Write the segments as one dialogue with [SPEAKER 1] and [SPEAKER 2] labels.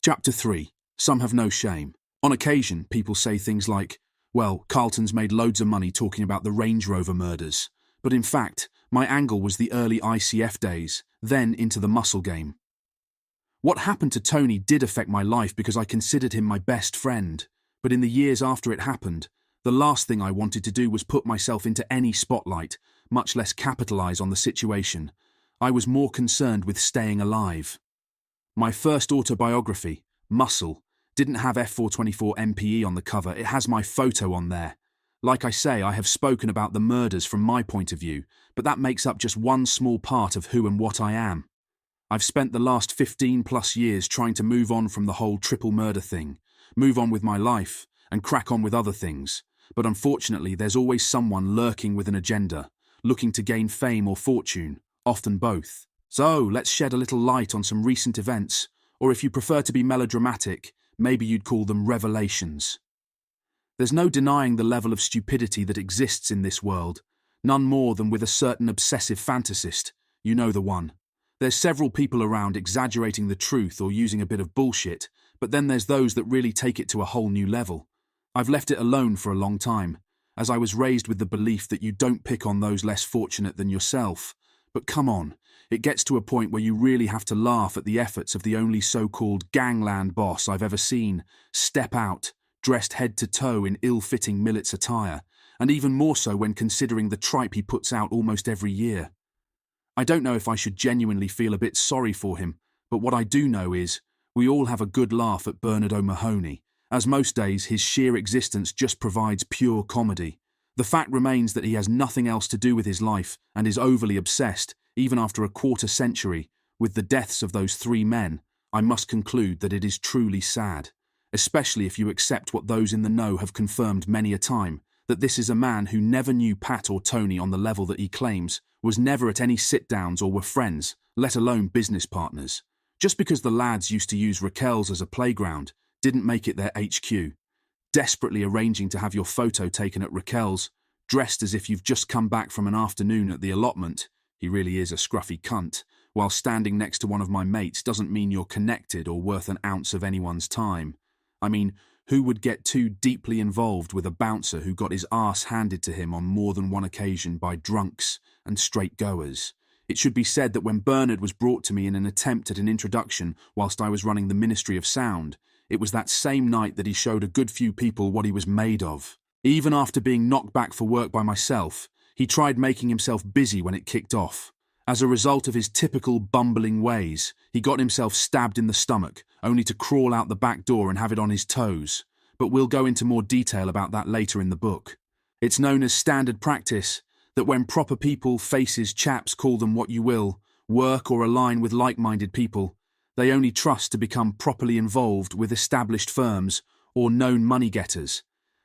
[SPEAKER 1] Chapter 3. Some have no shame. On occasion, people say things like, well, Carlton's made loads of money talking about the Range Rover murders. But in fact, my angle was the early ICF days, then into the muscle game. What happened to Tony did affect my life because I considered him my best friend. But in the years after it happened, the last thing I wanted to do was put myself into any spotlight, much less capitalize on the situation. I was more concerned with staying alive. My first autobiography, Muscle, didn't have F424 MPE on the cover. It has my photo on there. Like I say, I have spoken about the murders from my point of view, but that makes up just one small part of who and what I am. I've spent the last 15+ years trying to move on from the whole triple murder thing, move on with my life, and crack on with other things. But unfortunately, there's always someone lurking with an agenda, looking to gain fame or fortune, often both. So, let's shed a little light on some recent events, or if you prefer to be melodramatic, maybe you'd call them revelations. There's no denying the level of stupidity that exists in this world, none more than with a certain obsessive fantasist, you know the one. There's several people around exaggerating the truth or using a bit of bullshit, but then there's those that really take it to a whole new level. I've left it alone for a long time, as I was raised with the belief that you don't pick on those less fortunate than yourself. But come on, it gets to a point where you really have to laugh at the efforts of the only so-called gangland boss I've ever seen step out, dressed head to toe in ill-fitting millet's attire, and even more so when considering the tripe he puts out almost every year. I don't know if I should genuinely feel a bit sorry for him, but what I do know is, we all have a good laugh at Bernard O'Mahony, as most days his sheer existence just provides pure comedy. The fact remains that he has nothing else to do with his life and is overly obsessed, even after a quarter century, with the deaths of those 3 men. I must conclude that it is truly sad, especially if you accept what those in the know have confirmed many a time, that this is a man who never knew Pat or Tony on the level that he claims, was never at any sit-downs or were friends, let alone business partners. Just because the lads used to use Raquel's as a playground didn't make it their HQ. Desperately arranging to have your photo taken at Raquel's, dressed as if you've just come back from an afternoon at the allotment, he really is a scruffy cunt, while standing next to one of my mates doesn't mean you're connected or worth an ounce of anyone's time. I mean, who would get too deeply involved with a bouncer who got his arse handed to him on more than one occasion by drunks and straight-goers? It should be said that when Bernard was brought to me in an attempt at an introduction whilst I was running the Ministry of Sound, it was that same night that he showed a good few people what he was made of. Even after being knocked back for work by myself, he tried making himself busy when it kicked off. As a result of his typical bumbling ways, he got himself stabbed in the stomach, only to crawl out the back door and have it on his toes. But we'll go into more detail about that later in the book. It's known as standard practice that when proper people, faces, chaps, call them what you will, work or align with like-minded people, they only trust to become properly involved with established firms or known money-getters,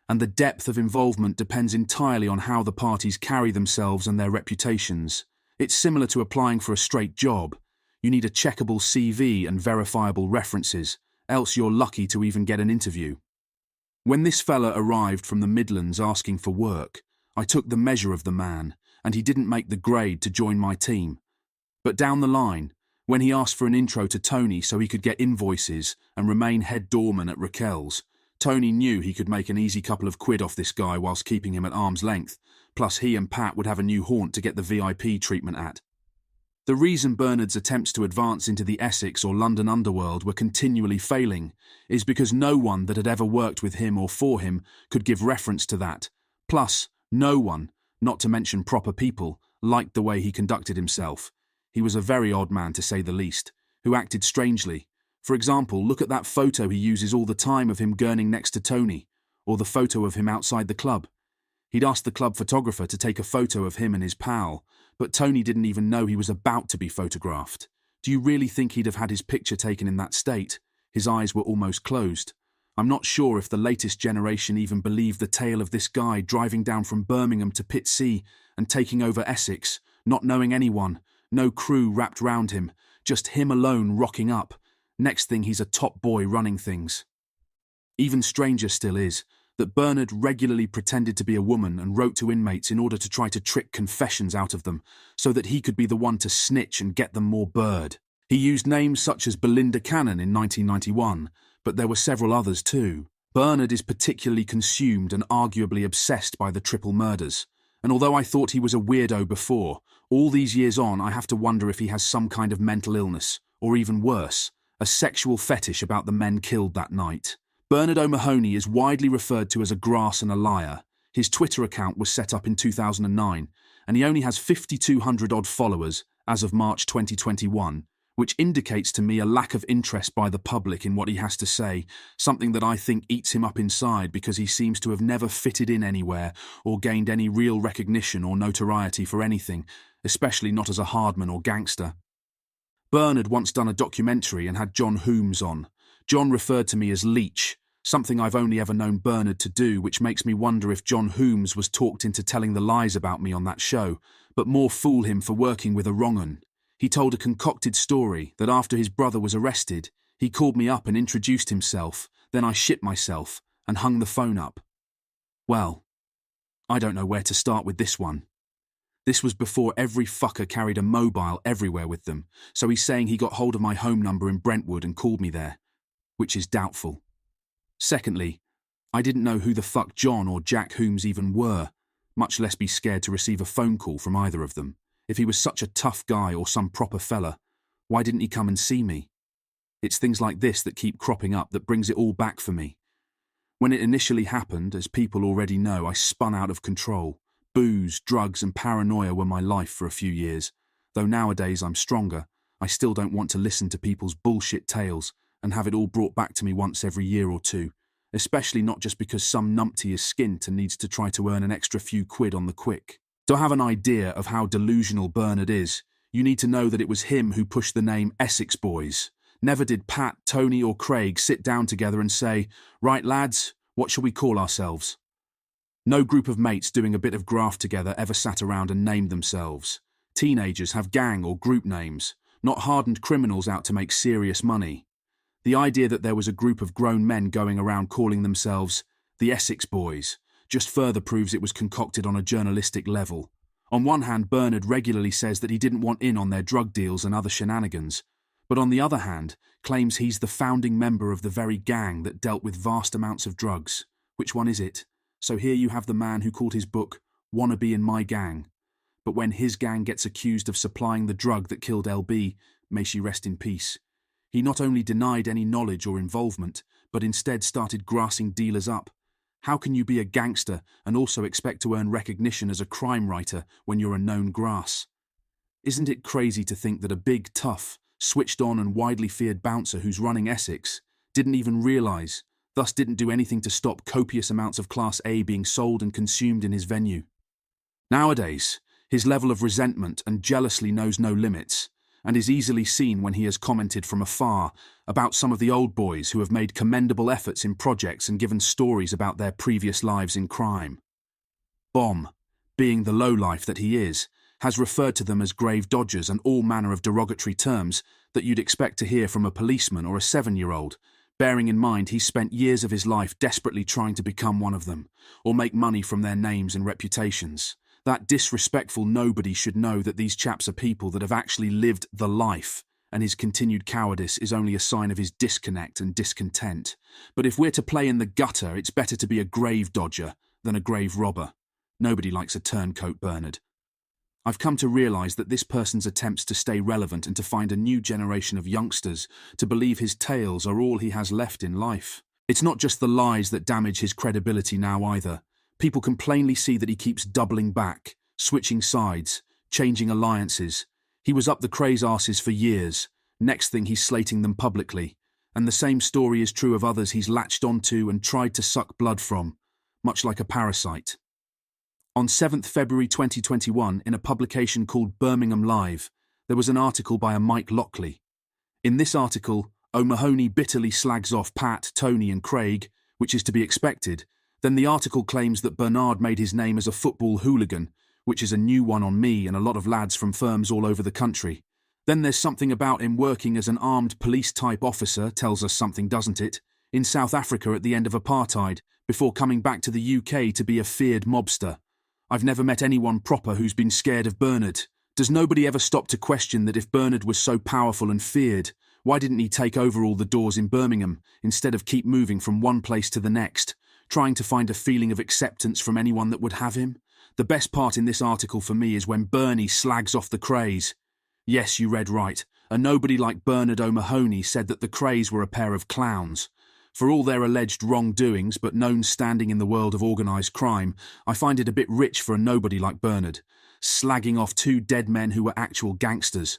[SPEAKER 1] and the depth of involvement depends entirely on how the parties carry themselves and their reputations. It's similar to applying for a straight job. You need a checkable CV and verifiable references, else you're lucky to even get an interview. When this fella arrived from the Midlands asking for work, I took the measure of the man, and he didn't make the grade to join my team. But down the line, when he asked for an intro to Tony so he could get invoices and remain head doorman at Raquel's, Tony knew he could make an easy couple of quid off this guy whilst keeping him at arm's length, plus he and Pat would have a new haunt to get the VIP treatment at. The reason Bernard's attempts to advance into the Essex or London underworld were continually failing is because no one that had ever worked with him or for him could give reference to that. Plus, no one, not to mention proper people, liked the way he conducted himself. He was a very odd man, to say the least, who acted strangely. For example, look at that photo he uses all the time of him gurning next to Tony, or the photo of him outside the club. He'd asked the club photographer to take a photo of him and his pal, but Tony didn't even know he was about to be photographed. Do you really think he'd have had his picture taken in that state? His eyes were almost closed. I'm not sure if the latest generation even believed the tale of this guy driving down from Birmingham to Pitsea and taking over Essex, not knowing anyone, no crew wrapped round him, just him alone rocking up. Next thing he's a top boy running things. Even stranger still is that Bernard regularly pretended to be a woman and wrote to inmates in order to try to trick confessions out of them, so that he could be the one to snitch and get them more bird. He used names such as Belinda Cannon in 1991, but there were several others too. Bernard is particularly consumed and arguably obsessed by the triple murders, and although I thought he was a weirdo before, all these years on I have to wonder if he has some kind of mental illness, or even worse, a sexual fetish about the men killed that night. Bernard O'Mahony is widely referred to as a grass and a liar. His Twitter account was set up in 2009, and he only has 5,200-odd followers as of March 2021, which indicates to me a lack of interest by the public in what he has to say, something that I think eats him up inside because he seems to have never fitted in anywhere or gained any real recognition or notoriety for anything, especially not as a hardman or gangster. Bernard once done a documentary and had John Holmes on. John referred to me as Leech, something I've only ever known Bernard to do, which makes me wonder if John Holmes was talked into telling the lies about me on that show, but more fool him for working with a wrong 'un. He told a concocted story that after his brother was arrested, he called me up and introduced himself, then I shit myself and hung the phone up. Well, I don't know where to start with this one. This was before every fucker carried a mobile everywhere with them, so he's saying he got hold of my home number in Brentwood and called me there, which is doubtful. Secondly, I didn't know who the fuck John or Jack Holmes even were, much less be scared to receive a phone call from either of them. If he was such a tough guy or some proper fella, why didn't he come and see me? It's things like this that keep cropping up that brings it all back for me. When it initially happened, as people already know, I spun out of control. Booze, drugs and paranoia were my life for a few years. Though nowadays I'm stronger, I still don't want to listen to people's bullshit tales and have it all brought back to me once every year or two, especially not just because some numpty is skint and needs to try to earn an extra few quid on the quick. To have an idea of how delusional Bernard is, you need to know that it was him who pushed the name Essex Boys. Never did Pat, Tony or Craig sit down together and say, "Right lads, what shall we call ourselves?" No group of mates doing a bit of graft together ever sat around and named themselves. Teenagers have gang or group names, not hardened criminals out to make serious money. The idea that there was a group of grown men going around calling themselves the Essex Boys just further proves it was concocted on a journalistic level. On one hand, Bernard regularly says that he didn't want in on their drug deals and other shenanigans, but on the other hand, claims he's the founding member of the very gang that dealt with vast amounts of drugs. Which one is it? So here you have the man who called his book "Wanna Be in My Gang," but when his gang gets accused of supplying the drug that killed LB, may she rest in peace, he not only denied any knowledge or involvement, but instead started grassing dealers up. How can you be a gangster and also expect to earn recognition as a crime writer when you're a known grass? Isn't it crazy to think that a big, tough, switched-on and widely feared bouncer who's running Essex didn't even realise, thus didn't do anything to stop copious amounts of Class A being sold and consumed in his venue? Nowadays, his level of resentment and jealousy knows no limits, and is easily seen when he has commented from afar about some of the old boys who have made commendable efforts in projects and given stories about their previous lives in crime. Bomb, being the lowlife that he is, has referred to them as grave dodgers and all manner of derogatory terms that you'd expect to hear from a policeman or a 7-year-old, bearing in mind he spent years of his life desperately trying to become one of them, or make money from their names and reputations. That disrespectful nobody should know that these chaps are people that have actually lived the life, and his continued cowardice is only a sign of his disconnect and discontent. But if we're to play in the gutter, it's better to be a grave dodger than a grave robber. Nobody likes a turncoat, Bernard. I've come to realise that this person's attempts to stay relevant and to find a new generation of youngsters to believe his tales are all he has left in life. It's not just the lies that damage his credibility now either. People can plainly see that he keeps doubling back, switching sides, changing alliances. He was up the craze arses for years. Next thing he's slating them publicly. And the same story is true of others he's latched onto and tried to suck blood from, much like a parasite. On 7th February 2021, in a publication called Birmingham Live, there was an article by a Mike Lockley. In this article, O'Mahony bitterly slags off Pat, Tony and Craig, which is to be expected. Then the article claims that Bernard made his name as a football hooligan, which is a new one on me and a lot of lads from firms all over the country. Then there's something about him working as an armed police-type officer, tells us something, doesn't it, in South Africa at the end of apartheid, before coming back to the UK to be a feared mobster. I've never met anyone proper who's been scared of Bernard. Does nobody ever stop to question that if Bernard was so powerful and feared, why didn't he take over all the doors in Birmingham instead of keep moving from one place to the next, trying to find a feeling of acceptance from anyone that would have him? The best part in this article for me is when Bernie slags off the Krays. Yes, you read right. A nobody like Bernard O'Mahony said that the Krays were a pair of clowns. For all their alleged wrongdoings but known standing in the world of organised crime, I find it a bit rich for a nobody like Bernard, slagging off two dead men who were actual gangsters.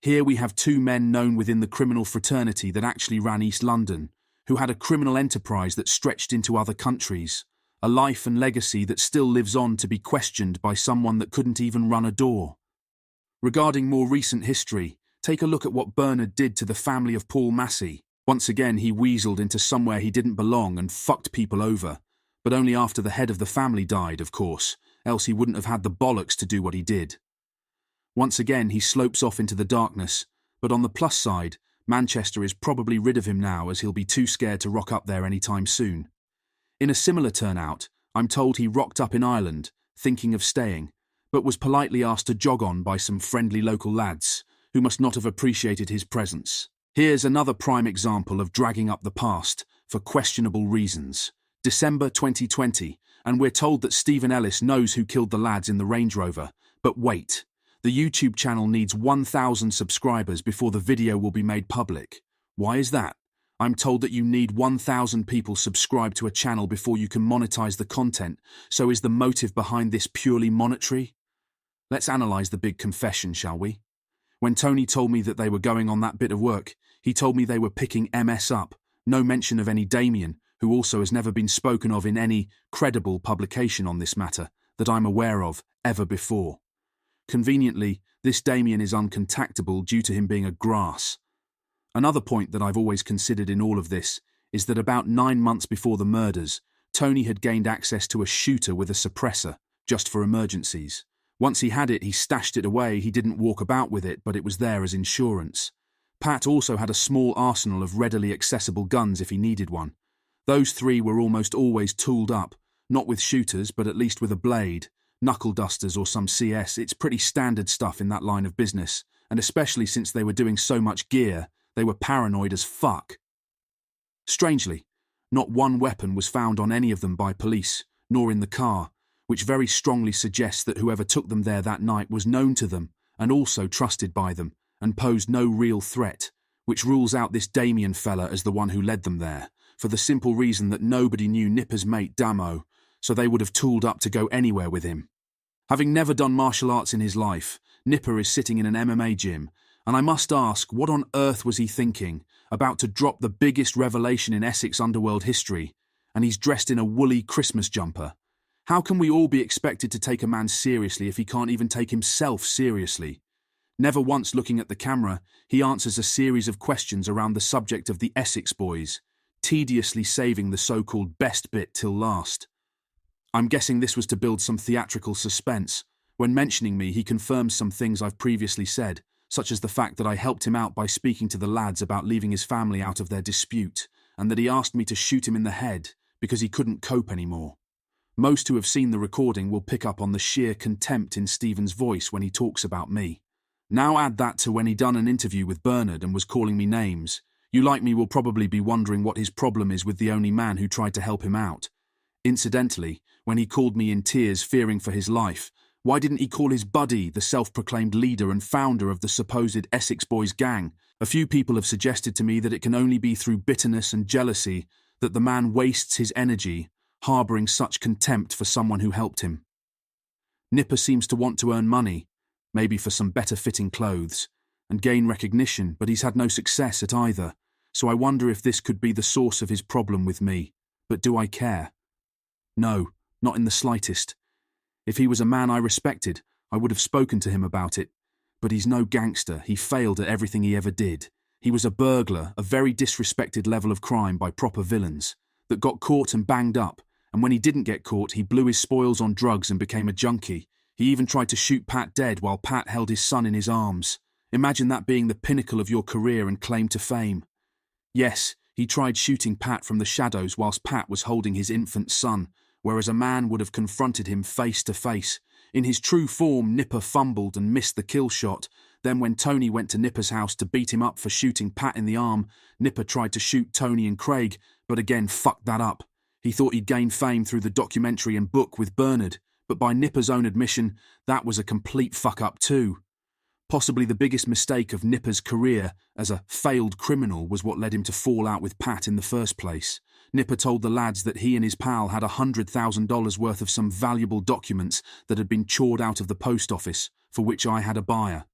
[SPEAKER 1] Here we have two men known within the criminal fraternity that actually ran East London, who had a criminal enterprise that stretched into other countries, a life and legacy that still lives on to be questioned by someone that couldn't even run a door. Regarding more recent history, take a look at what Bernard did to the family of Paul Massey. Once again, he weaseled into somewhere he didn't belong and fucked people over, but only after the head of the family died, of course, else he wouldn't have had the bollocks to do what he did. Once again, he slopes off into the darkness, but on the plus side, Manchester is probably rid of him now as he'll be too scared to rock up there anytime soon. In a similar turnout, I'm told he rocked up in Ireland, thinking of staying, but was politely asked to jog on by some friendly local lads, who must not have appreciated his presence. Here's another prime example of dragging up the past for questionable reasons. December 2020, and we're told that Stephen Ellis knows who killed the lads in the Range Rover. But wait, the YouTube channel needs 1,000 subscribers before the video will be made public. Why is that? I'm told that you need 1,000 people subscribed to a channel before you can monetize the content, so is the motive behind this purely monetary? Let's analyze the big confession, shall we? When Tony told me that they were going on that bit of work, he told me they were picking MS up, no mention of any Damien, who also has never been spoken of in any credible publication on this matter, that I'm aware of, ever before. Conveniently, this Damien is uncontactable due to him being a grass. Another point that I've always considered in all of this is that about 9 months before the murders, Tony had gained access to a shooter with a suppressor, just for emergencies. Once he had it, he stashed it away. He didn't walk about with it, but it was there as insurance. Pat also had a small arsenal of readily accessible guns if he needed one. Those three were almost always tooled up, not with shooters, but at least with a blade, knuckle dusters or some CS. It's pretty standard stuff in that line of business, and especially since they were doing so much gear, they were paranoid as fuck. Strangely, not one weapon was found on any of them by police, nor in the car, which very strongly suggests that whoever took them there that night was known to them and also trusted by them and posed no real threat, which rules out this Damien fella as the one who led them there, for the simple reason that nobody knew Nipper's mate Damo, so they would have tooled up to go anywhere with him. Having never done martial arts in his life, Nipper is sitting in an MMA gym, and I must ask, what on earth was he thinking, about to drop the biggest revelation in Essex underworld history, and he's dressed in a woolly Christmas jumper? How can we all be expected to take a man seriously if he can't even take himself seriously? Never once looking at the camera, he answers a series of questions around the subject of the Essex boys, tediously saving the so-called best bit till last. I'm guessing this was to build some theatrical suspense. When mentioning me, he confirms some things I've previously said, such as the fact that I helped him out by speaking to the lads about leaving his family out of their dispute, and that he asked me to shoot him in the head because he couldn't cope anymore. Most who have seen the recording will pick up on the sheer contempt in Stephen's voice when he talks about me. Now add that to when he done an interview with Bernard and was calling me names. You like me will probably be wondering what his problem is with the only man who tried to help him out. Incidentally, when he called me in tears fearing for his life, why didn't he call his buddy, the self-proclaimed leader and founder of the supposed Essex Boys gang? A few people have suggested to me that it can only be through bitterness and jealousy that the man wastes his energy, harbouring such contempt for someone who helped him. Nipper seems to want to earn money, maybe for some better-fitting clothes, and gain recognition, but he's had no success at either, so I wonder if this could be the source of his problem with me. But do I care? No, not in the slightest. If he was a man I respected, I would have spoken to him about it. But he's no gangster. He failed at everything he ever did. He was a burglar, a very disrespected level of crime by proper villains, that got caught and banged up, and when he didn't get caught, he blew his spoils on drugs and became a junkie. He even tried to shoot Pat dead while Pat held his son in his arms. Imagine that being the pinnacle of your career and claim to fame. Yes, he tried shooting Pat from the shadows whilst Pat was holding his infant son, whereas a man would have confronted him face to face. In his true form, Nipper fumbled and missed the kill shot. Then when Tony went to Nipper's house to beat him up for shooting Pat in the arm, Nipper tried to shoot Tony and Craig, but again fucked that up. He thought he'd gain fame through the documentary and book with Bernard, but by Nipper's own admission, that was a complete fuck-up too. Possibly the biggest mistake of Nipper's career as a failed criminal was what led him to fall out with Pat in the first place. Nipper told the lads that he and his pal had $100,000 worth of some valuable documents that had been chored out of the post office, for which I had a buyer.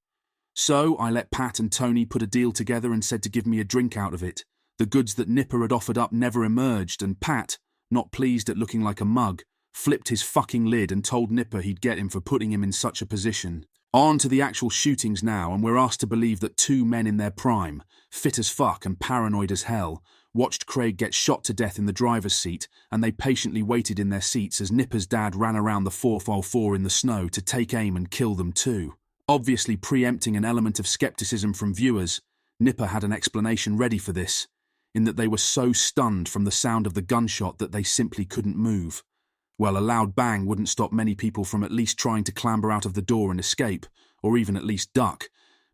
[SPEAKER 1] So I let Pat and Tony put a deal together and said to give me a drink out of it. The goods that Nipper had offered up never emerged, and Pat, not pleased at looking like a mug, flipped his fucking lid and told Nipper he'd get him for putting him in such a position. On to the actual shootings now, and we're asked to believe that two men in their prime, fit as fuck and paranoid as hell, watched Craig get shot to death in the driver's seat, and they patiently waited in their seats as Nipper's dad ran around the 4x4 in the snow to take aim and kill them too. Obviously preempting an element of skepticism from viewers, Nipper had an explanation ready for this, in that they were so stunned from the sound of the gunshot that they simply couldn't move. Well, a loud bang wouldn't stop many people from at least trying to clamber out of the door and escape, or even at least duck,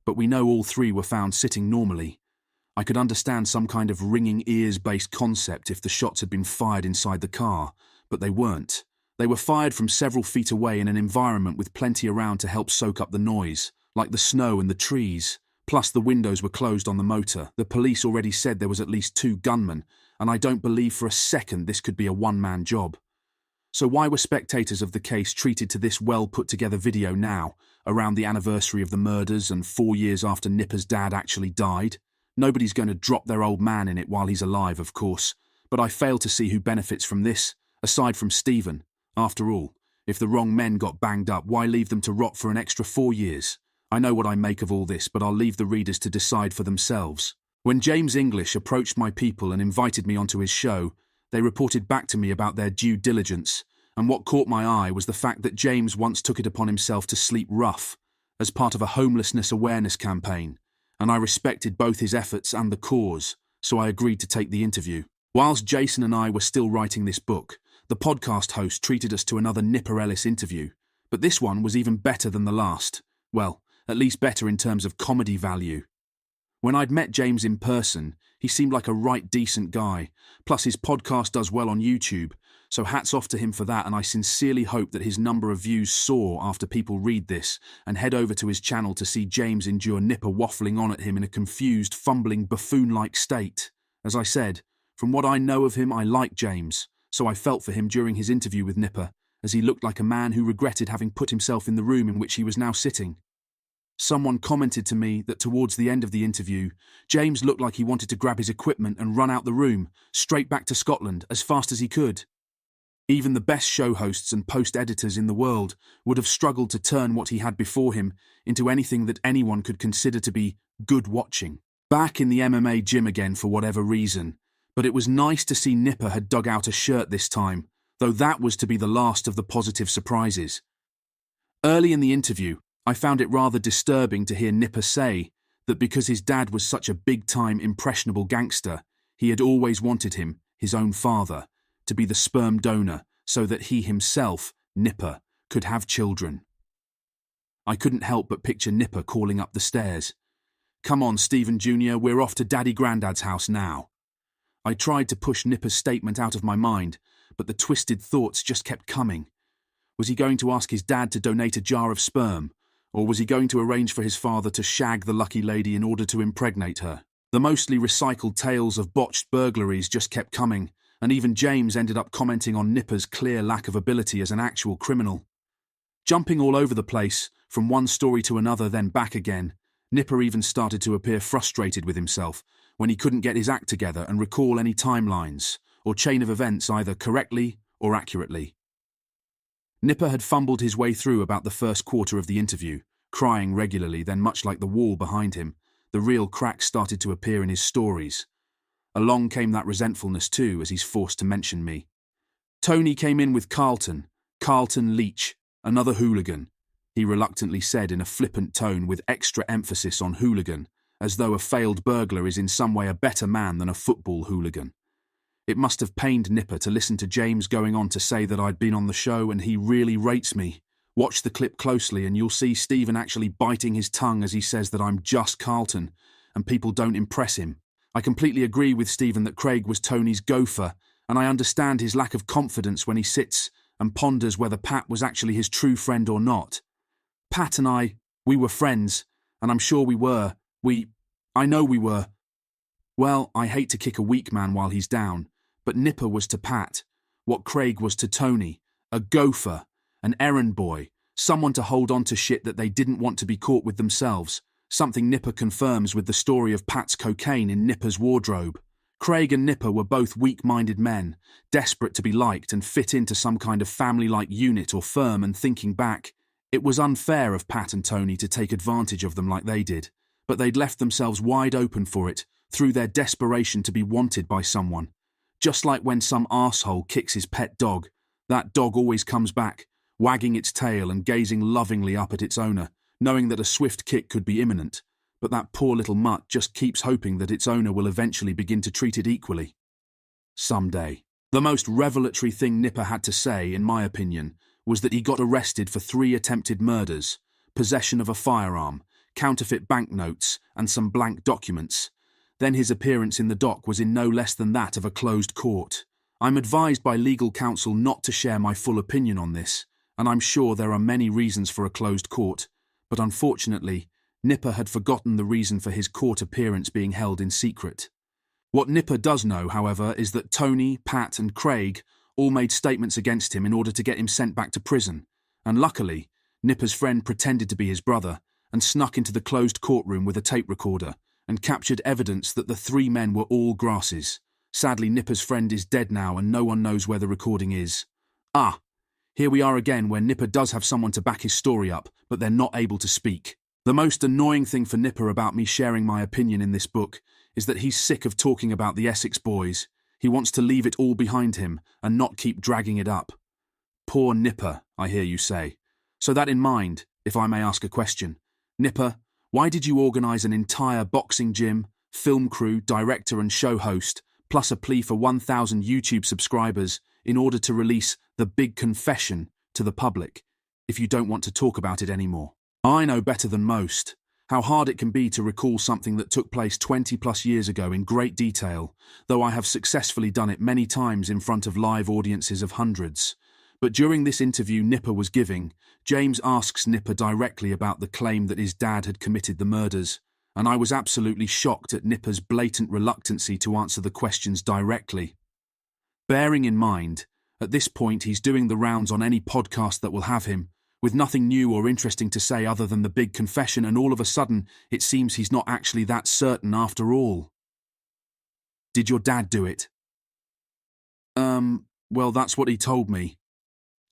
[SPEAKER 1] but we know all three were found sitting normally. I could understand some kind of ringing ears-based concept if the shots had been fired inside the car, but they weren't. They were fired from several feet away in an environment with plenty around to help soak up the noise, like the snow and the trees. Plus the windows were closed on the motor. The police already said there was at least two gunmen, and I don't believe for a second this could be a one-man job. So why were spectators of the case treated to this well-put-together video now, around the anniversary of the murders and 4 years after Nipper's dad actually died? Nobody's going to drop their old man in it while he's alive, of course, but I fail to see who benefits from this, aside from Stephen. After all, if the wrong men got banged up, why leave them to rot for an extra 4 years? I know what I make of all this, but I'll leave the readers to decide for themselves. When James English approached my people and invited me onto his show, they reported back to me about their due diligence, and what caught my eye was the fact that James once took it upon himself to sleep rough, as part of a homelessness awareness campaign, and I respected both his efforts and the cause, so I agreed to take the interview. Whilst Jason and I were still writing this book, the podcast host treated us to another Nipper Ellis interview, but this one was even better than the last. Well, at least better in terms of comedy value. When I'd met James in person, he seemed like a right decent guy, plus his podcast does well on YouTube, so hats off to him for that, and I sincerely hope that his number of views soar after people read this and head over to his channel to see James endure Nipper waffling on at him in a confused, fumbling, buffoon-like state. As I said, from what I know of him, I like James, so I felt for him during his interview with Nipper, as he looked like a man who regretted having put himself in the room in which he was now sitting. Someone commented to me that towards the end of the interview, James looked like he wanted to grab his equipment and run out the room, straight back to Scotland, as fast as he could. Even the best show hosts and post-editors in the world would have struggled to turn what he had before him into anything that anyone could consider to be good watching. Back in the MMA gym again for whatever reason, but it was nice to see Nipper had dug out a shirt this time, though that was to be the last of the positive surprises. Early in the interview, I found it rather disturbing to hear Nipper say that because his dad was such a big-time impressionable gangster, he had always wanted him, his own father, to be the sperm donor so that he himself, Nipper, could have children. I couldn't help but picture Nipper calling up the stairs. "Come on, Stephen Jr., we're off to Daddy Grandad's house now." I tried to push Nipper's statement out of my mind, but the twisted thoughts just kept coming. Was he going to ask his dad to donate a jar of sperm? Or was he going to arrange for his father to shag the lucky lady in order to impregnate her? The mostly recycled tales of botched burglaries just kept coming, and even James ended up commenting on Nipper's clear lack of ability as an actual criminal. Jumping all over the place, from one story to another then back again, Nipper even started to appear frustrated with himself when he couldn't get his act together and recall any timelines or chain of events either correctly or accurately. Nipper had fumbled his way through about the first quarter of the interview, crying regularly, then much like the wall behind him, the real cracks started to appear in his stories. Along came that resentfulness too, as he's forced to mention me. Tony came in with Carlton Leach, another hooligan, he reluctantly said in a flippant tone with extra emphasis on hooligan, as though a failed burglar is in some way a better man than a football hooligan. It must have pained Nipper to listen to James going on to say that I'd been on the show and he really rates me, Watch the clip closely and you'll see Stephen actually biting his tongue as he says that I'm just Carlton, and people don't impress him. I completely agree with Stephen that Craig was Tony's gopher, and I understand his lack of confidence when he sits and ponders whether Pat was actually his true friend or not. Pat and we were friends, and I'm sure we were. I know we were. Well, I hate to kick a weak man while he's down, but Nipper was to Pat what Craig was to Tony, a gopher, an errand boy, someone to hold on to shit that they didn't want to be caught with themselves, something Nipper confirms with the story of Pat's cocaine in Nipper's wardrobe. Craig and Nipper were both weak-minded men, desperate to be liked and fit into some kind of family-like unit or firm, and thinking back, it was unfair of Pat and Tony to take advantage of them like they did, but they'd left themselves wide open for it through their desperation to be wanted by someone. Just like when some arsehole kicks his pet dog, that dog always comes back, wagging its tail and gazing lovingly up at its owner, knowing that a swift kick could be imminent, but that poor little mutt just keeps hoping that its owner will eventually begin to treat it equally. Someday. The most revelatory thing Nipper had to say, in my opinion, was that he got arrested for 3 attempted murders, possession of a firearm, counterfeit banknotes, and some blank documents. Then his appearance in the dock was in no less than that of a closed court. I'm advised by legal counsel not to share my full opinion on this, and I'm sure there are many reasons for a closed court, but unfortunately, Nipper had forgotten the reason for his court appearance being held in secret. What Nipper does know, however, is that Tony, Pat, and Craig all made statements against him in order to get him sent back to prison, and luckily, Nipper's friend pretended to be his brother and snuck into the closed courtroom with a tape recorder and captured evidence that the 3 men were all grasses. Sadly, Nipper's friend is dead now and no one knows where the recording is. Here we are again where Nipper does have someone to back his story up, but they're not able to speak. The most annoying thing for Nipper about me sharing my opinion in this book is that he's sick of talking about the Essex boys. He wants to leave it all behind him and not keep dragging it up. Poor Nipper, I hear you say. So that in mind, if I may ask a question, Nipper, why did you organise an entire boxing gym, film crew, director and show host, plus a plea for 1,000 YouTube subscribers in order to release the big confession to the public, if you don't want to talk about it anymore? I know better than most how hard it can be to recall something that took place 20 plus years ago in great detail, though I have successfully done it many times in front of live audiences of hundreds. But during this interview Nipper was giving, James asks Nipper directly about the claim that his dad had committed the murders, and I was absolutely shocked at Nipper's blatant reluctancy to answer the questions directly. Bearing in mind, at this point he's doing the rounds on any podcast that will have him, with nothing new or interesting to say other than the big confession, and all of a sudden it seems he's not actually that certain after all. Did your dad do it? Well, that's what he told me.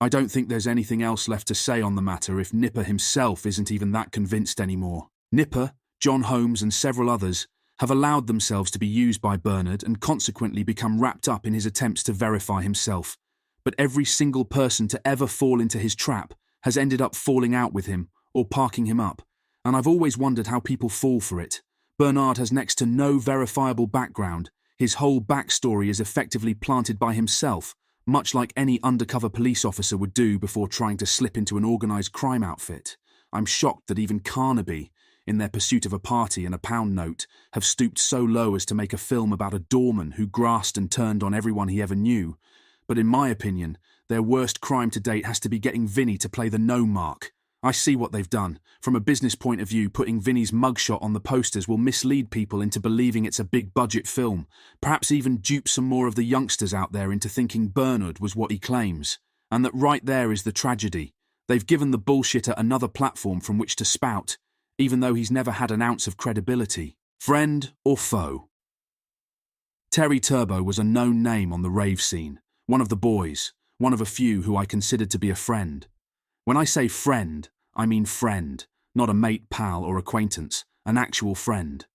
[SPEAKER 1] I don't think there's anything else left to say on the matter if Nipper himself isn't even that convinced anymore. Nipper, John Holmes and several others have allowed themselves to be used by Bernard and consequently become wrapped up in his attempts to verify himself. But every single person to ever fall into his trap has ended up falling out with him or parking him up, and I've always wondered how people fall for it. Bernard has next to no verifiable background. His whole backstory is effectively planted by himself, much like any undercover police officer would do before trying to slip into an organised crime outfit. I'm shocked that even Carnaby, in their pursuit of a party and a pound note, have stooped so low as to make a film about a doorman who grasped and turned on everyone he ever knew. But in my opinion, their worst crime to date has to be getting Vinny to play the no mark. I see what they've done. From a business point of view, putting Vinny's mugshot on the posters will mislead people into believing it's a big-budget film, perhaps even dupe some more of the youngsters out there into thinking Bernard was what he claims. And that right there is the tragedy. They've given the bullshitter another platform from which to spout, even though he's never had an ounce of credibility. Friend or foe? Terry Turbo was a known name on the rave scene, one of the boys, one of a few who I considered to be a friend. When I say friend, I mean friend, not a mate, pal or acquaintance, an actual friend.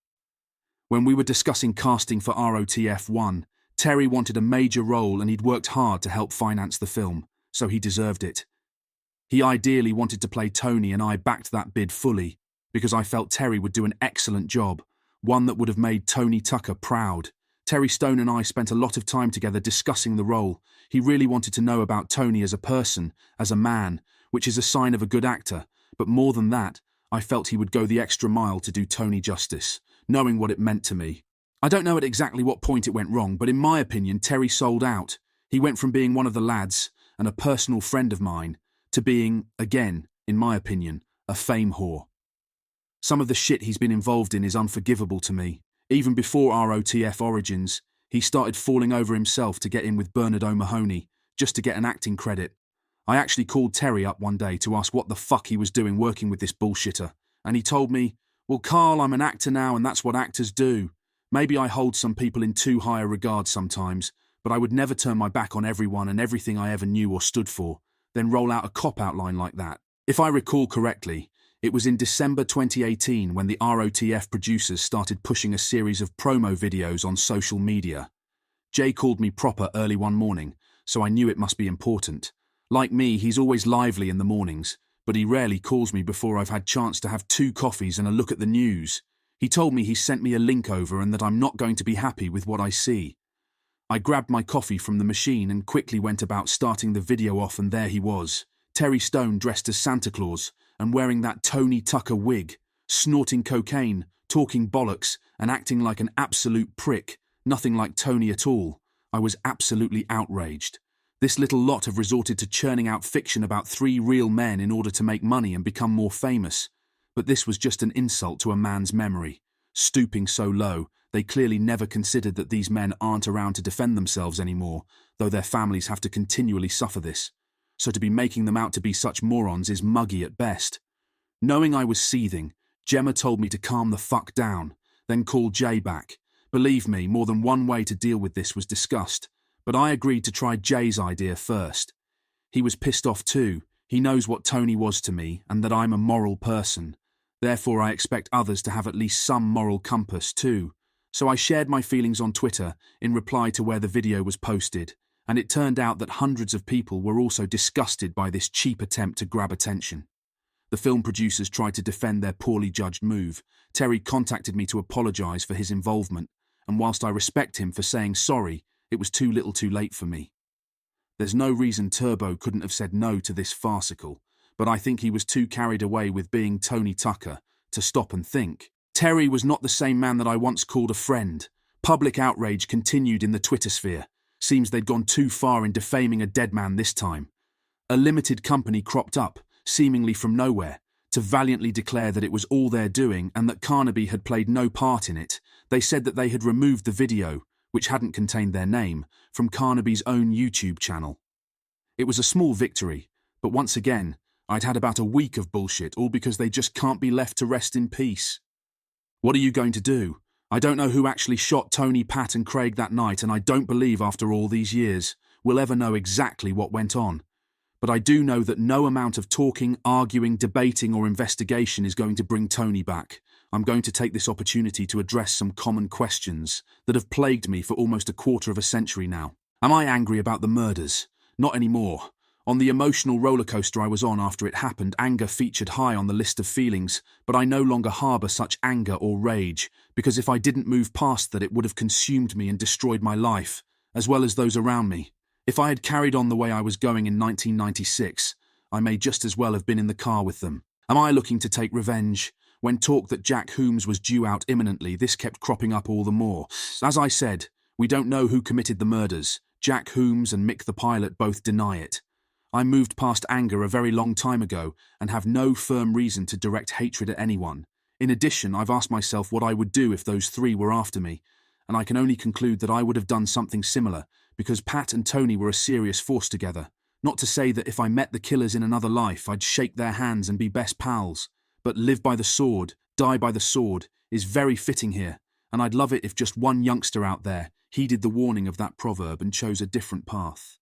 [SPEAKER 1] When we were discussing casting for ROTF1, Terry wanted a major role and he'd worked hard to help finance the film, so he deserved it. He ideally wanted to play Tony and I backed that bid fully, because I felt Terry would do an excellent job, one that would have made Tony Tucker proud. Terry Stone and I spent a lot of time together discussing the role. He really wanted to know about Tony as a person, as a man, which is a sign of a good actor, but more than that, I felt he would go the extra mile to do Tony justice, knowing what it meant to me. I don't know at exactly what point it went wrong, but in my opinion, Terry sold out. He went from being one of the lads, and a personal friend of mine, to being, again, in my opinion, a fame whore. Some of the shit he's been involved in is unforgivable to me. Even before ROTF Origins, he started falling over himself to get in with Bernard O'Mahony, just to get an acting credit. I actually called Terry up one day to ask what the fuck he was doing working with this bullshitter, and he told me, "Well, Carl, I'm an actor now and that's what actors do. Maybe I hold some people in too high a regard sometimes, but I would never turn my back on everyone and everything I ever knew or stood for, then roll out a cop-out line like that." If I recall correctly, it was in December 2018 when the ROTF producers started pushing a series of promo videos on social media. Jay called me proper early one morning, so I knew it must be important. Like me, he's always lively in the mornings, but he rarely calls me before I've had chance to have 2 coffees and a look at the news. He told me he sent me a link over and that I'm not going to be happy with what I see. I grabbed my coffee from the machine and quickly went about starting the video off, and there he was, Terry Stone dressed as Santa Claus and wearing that Tony Tucker wig, snorting cocaine, talking bollocks and acting like an absolute prick, nothing like Tony at all. I was absolutely outraged. This little lot have resorted to churning out fiction about 3 real men in order to make money and become more famous. But this was just an insult to a man's memory. Stooping so low, they clearly never considered that these men aren't around to defend themselves anymore, though their families have to continually suffer this. So to be making them out to be such morons is muggy at best. Knowing I was seething, Gemma told me to calm the fuck down, then call Jay back. Believe me, more than one way to deal with this was discussed, but I agreed to try Jay's idea first. He was pissed off too. He knows what Tony was to me and that I'm a moral person. Therefore, I expect others to have at least some moral compass too. So I shared my feelings on Twitter in reply to where the video was posted, and it turned out that hundreds of people were also disgusted by this cheap attempt to grab attention. The film producers tried to defend their poorly judged move. Terry contacted me to apologise for his involvement, and whilst I respect him for saying sorry, it was too little too late for me. There's no reason Turbo couldn't have said no to this farcical, but I think he was too carried away with being Tony Tucker to stop and think. Terry was not the same man that I once called a friend. Public outrage continued in the Twitter sphere. Seems they'd gone too far in defaming a dead man this time. A limited company cropped up, seemingly from nowhere, to valiantly declare that it was all their doing and that Carnaby had played no part in it. They said that they had removed the video, which hadn't contained their name, from Carnaby's own YouTube channel. It was a small victory, but once again, I'd had about a week of bullshit, all because they just can't be left to rest in peace. What are you going to do? I don't know who actually shot Tony, Pat and Craig that night, and I don't believe after all these years we'll ever know exactly what went on. But I do know that no amount of talking, arguing, debating or investigation is going to bring Tony back. I'm going to take this opportunity to address some common questions that have plagued me for almost a quarter of a century now. Am I angry about the murders? Not anymore. On the emotional rollercoaster I was on after it happened, anger featured high on the list of feelings, but I no longer harbour such anger or rage, because if I didn't move past that, it would have consumed me and destroyed my life, as well as those around me. If I had carried on the way I was going in 1996, I may just as well have been in the car with them. Am I looking to take revenge? When talk that Jack Holmes was due out imminently, this kept cropping up all the more. As I said, we don't know who committed the murders. Jack Holmes and Mick the pilot both deny it. I moved past anger a very long time ago and have no firm reason to direct hatred at anyone. In addition, I've asked myself what I would do if those 3 were after me, and I can only conclude that I would have done something similar, because Pat and Tony were a serious force together. Not to say that if I met the killers in another life, I'd shake their hands and be best pals, but live by the sword, die by the sword is very fitting here, and I'd love it if just one youngster out there heeded the warning of that proverb and chose a different path.